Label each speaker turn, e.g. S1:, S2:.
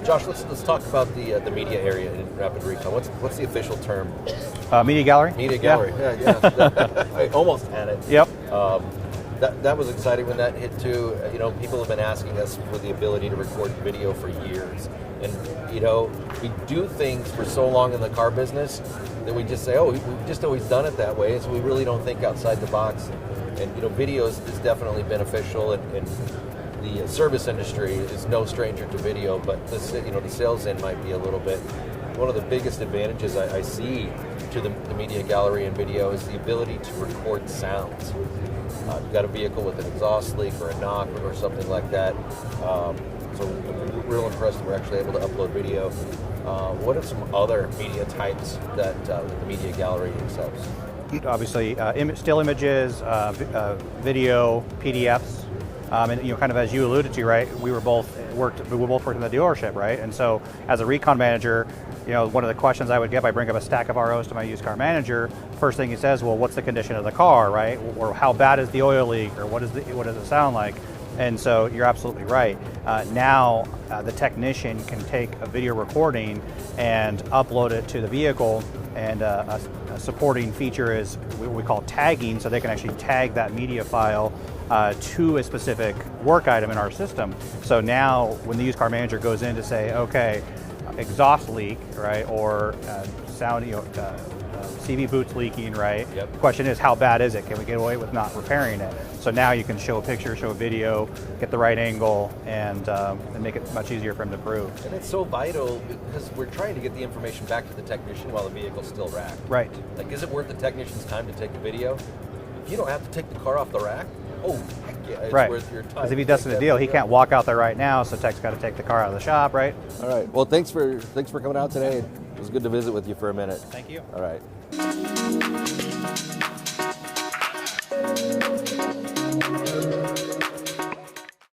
S1: Josh, let's talk about the media area in Rapid Recon. What's the official term?
S2: Media Gallery?
S1: Media Gallery, yeah. I almost had it.
S2: Yep.
S1: That was exciting when that hit too. People have been asking us for the ability to record video for years. And, we do things for so long in the car business that we just say, oh, we've just always done it that way, so we really don't think outside the box. And video is definitely beneficial, and the service industry is no stranger to video, but the sales end might be a little bit. One of the biggest advantages I see to the media gallery and video is the ability to record sounds. You've got a vehicle with an exhaust leak or a knock or something like that. So we're real impressed that we're actually able to upload video. What are some other media types that the media gallery accepts?
S2: Obviously, still images, video, PDFs, and kind of as you alluded to, right? We both worked in the dealership, right? And so, as a recon manager, one of the questions I would get, I bring up a stack of ROs to my used car manager. First thing he says, well, what's the condition of the car, right? Or how bad is the oil leak, or what does it sound like? And so you're absolutely right. Now the technician can take a video recording and upload it to the vehicle, and a supporting feature is what we call tagging, so they can actually tag that media file to a specific work item in our system. So now when the used car manager goes in to say, okay, exhaust leak, right, or sound, CV boots leaking, right?
S1: Yep.
S2: The question is, how bad is it? Can we get away with not repairing it? So now you can show a picture, show a video, get the right angle, and make it much easier for him to prove.
S1: And it's so vital because we're trying to get the information back to the technician while the vehicle's still racked.
S2: Right.
S1: Like, is it worth the technician's time to take a video? If you don't have to take the car off the rack, heck yeah, it's worth your time.
S2: Because if he doesn't the deal, he can't walk out there right now, so tech's got to take the car out of the shop, right?
S1: All right. Well, thanks for coming out today. It was good to visit with you for a minute.
S2: Thank you.
S1: All right.